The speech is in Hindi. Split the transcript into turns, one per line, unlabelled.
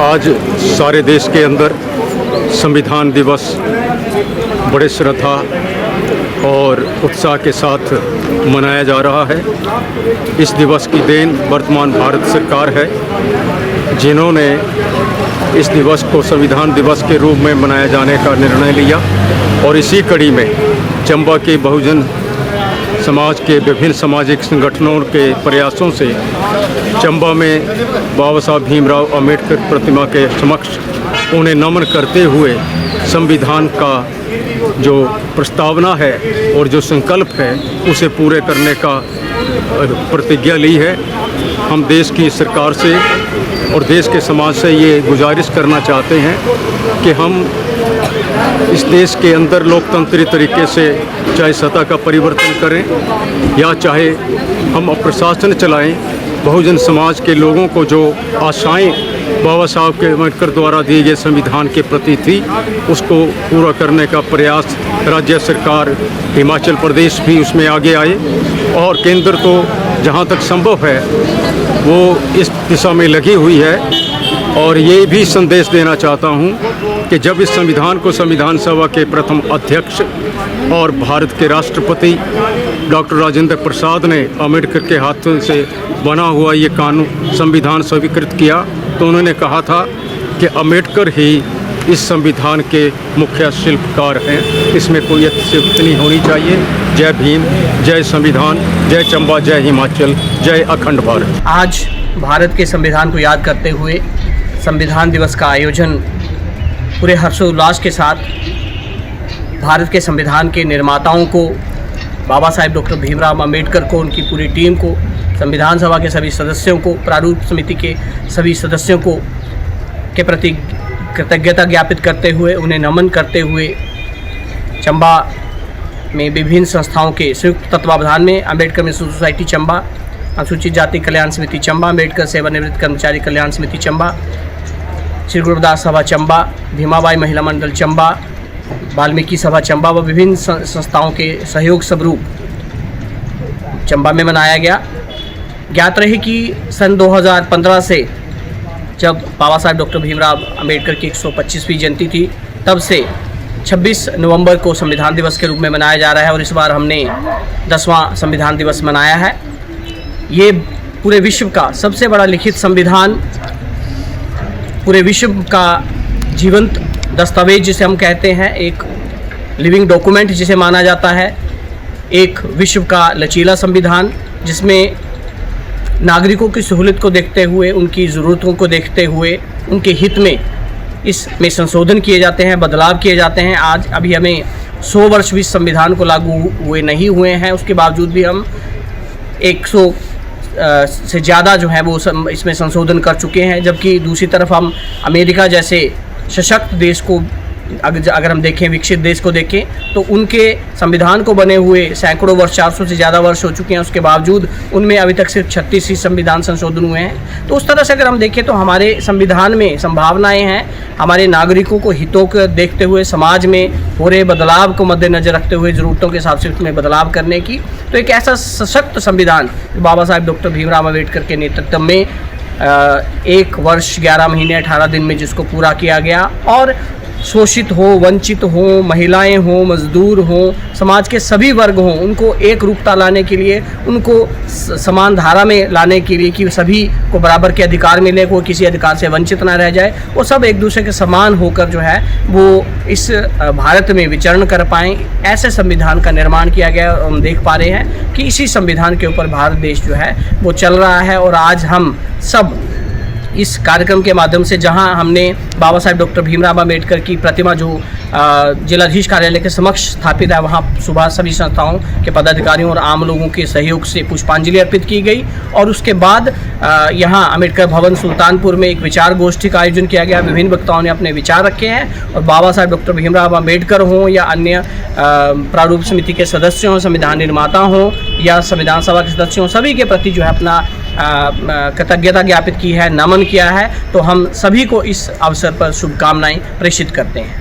आज सारे देश के अंदर संविधान दिवस बड़े श्रद्धा और उत्साह के साथ मनाया जा रहा है। इस दिवस की देन वर्तमान भारत सरकार है, जिन्होंने इस दिवस को संविधान दिवस के रूप में मनाए जाने का निर्णय लिया। और इसी कड़ी में चंबा के बहुजन समाज के विभिन्न सामाजिक संगठनों के प्रयासों से चंबा में बाबा साहब भीमराव अंबेडकर प्रतिमा के समक्ष उन्हें नमन करते हुए संविधान का जो प्रस्तावना है और जो संकल्प है उसे पूरे करने का प्रतिज्ञा ली है। हम देश की सरकार से और देश के समाज से ये गुजारिश करना चाहते हैं कि हम इस देश के अंदर लोकतंत्री तरीके से चाहे सत्ता का परिवर्तन करें या चाहे हम प्रशासन चलाएं, बहुजन समाज के लोगों को जो आशाएं बाबा साहब के अम्बेडकर द्वारा दिए गए संविधान के प्रति थी उसको पूरा करने का प्रयास राज्य सरकार, हिमाचल प्रदेश भी उसमें आगे आए और केंद्र तो जहां तक संभव है वो इस दिशा में लगी हुई है। और ये भी संदेश देना चाहता हूँ कि जब इस संविधान को संविधान सभा के प्रथम अध्यक्ष और भारत के राष्ट्रपति डॉक्टर राजेंद्र प्रसाद ने अम्बेडकर के हाथों से बना हुआ ये कानून संविधान स्वीकृत किया तो उन्होंने कहा था कि अम्बेडकर ही इस संविधान के मुख्य शिल्पकार हैं, इसमें कोई अतिशयोक्ति नहीं होनी चाहिए। जय भीम, जय संविधान, जय चंबा, जय हिमाचल, जय अखंड भारत।
आज भारत के संविधान को याद करते हुए संविधान दिवस का आयोजन पूरे हर्षोल्लास के साथ भारत के संविधान के निर्माताओं को, बाबा साहेब डॉक्टर भीमराव अंबेडकर को, उनकी पूरी टीम को, संविधान सभा के सभी सदस्यों को, प्रारूप समिति के सभी सदस्यों को के प्रति कृतज्ञता ज्ञापित करते हुए, उन्हें नमन करते हुए चंबा में विभिन्न संस्थाओं के संयुक्त तत्वावधान में अम्बेडकर मिशन सोसाइटी चंबा, अनुसूचित जाति कल्याण समिति चंबा, अम्बेडकर सेवानिवृत्त कर्मचारी कल्याण समिति चंबा, श्री गुरुदास सभा चंबा, भीमाबाई महिला मंडल चंबा, वाल्मीकि सभा चंबा व विभिन्न संस्थाओं के सहयोग स्वरूप चंबा में मनाया गया। ज्ञात रहे कि सन 2015 से जब बाबा साहेब डॉक्टर भीमराव अंबेडकर की 125वीं जयंती थी तब से 26 नवंबर को संविधान दिवस के रूप में मनाया जा रहा है और इस बार हमने 10वां संविधान दिवस मनाया है। ये पूरे विश्व का सबसे बड़ा लिखित संविधान, पूरे विश्व का जीवंत दस्तावेज जिसे हम कहते हैं, एक लिविंग डॉक्यूमेंट जिसे माना जाता है, एक विश्व का लचीला संविधान जिसमें नागरिकों की सहूलियत को देखते हुए, उनकी ज़रूरतों को देखते हुए, उनके हित में इसमें संशोधन किए जाते हैं, बदलाव किए जाते हैं। आज अभी हमें 100 वर्ष भी संविधान को लागू हुए नहीं हुए हैं, उसके बावजूद भी हम 100 से ज़्यादा जो है वो इसमें संशोधन कर चुके हैं। जबकि दूसरी तरफ हम अमेरिका जैसे सशक्त देश को अगर हम देखें, विकसित देश को देखें तो उनके संविधान को बने हुए सैकड़ों वर्ष, 400 से ज़्यादा वर्ष हो चुके हैं, उसके बावजूद उनमें अभी तक सिर्फ 36 ही संविधान संशोधन हुए हैं। तो उस तरह से अगर हम देखें तो हमारे संविधान में संभावनाएं हैं, हमारे नागरिकों को हितों को देखते हुए, समाज में हो रहे बदलाव को मद्देनजर रखते हुए, ज़रूरतों के हिसाब से उसमें बदलाव करने की, तो एक ऐसा सशक्त संविधान बाबा साहेब डॉक्टर भीमराव अंबेडकर के नेतृत्व में 1 वर्ष 11 महीने 18 दिन में जिसको पूरा किया गया और शोषित हो, वंचित हो, महिलाएं हो, मजदूर हो, समाज के सभी वर्ग हों, उनको एक रूपता लाने के लिए, उनको समान धारा में लाने के लिए कि सभी को बराबर के अधिकार मिले, कोई किसी अधिकार से वंचित ना रह जाए, वो सब एक दूसरे के समान होकर जो है वो इस भारत में विचरण कर पाएँ, ऐसे संविधान का निर्माण किया गया। और हम देख पा रहे हैं कि इसी संविधान के ऊपर भारत देश जो है वो चल रहा है। और आज हम सब इस कार्यक्रम के माध्यम से, जहां हमने बाबा साहेब डॉक्टर भीमराव अंबेडकर की प्रतिमा जो जिलाधीश कार्यालय के समक्ष स्थापित है, वहां सुबह सभी संस्थाओं के पदाधिकारियों और आम लोगों के सहयोग से पुष्पांजलि अर्पित की गई और उसके बाद यहां अम्बेडकर भवन सुल्तानपुर में एक विचार गोष्ठी का आयोजन किया गया। विभिन्न वक्ताओं ने अपने विचार रखे हैं और बाबा साहेब डॉक्टर भीमराव अंबेडकर हों या अन्य प्रारूप समिति के सदस्य हों, संविधान निर्माता हों या संविधान सभा के सदस्य हों, सभी के प्रति जो है अपना कृतज्ञता ज्ञापित की है, नमन किया है। तो हम सभी को इस अवसर पर शुभकामनाएं प्रेषित करते हैं।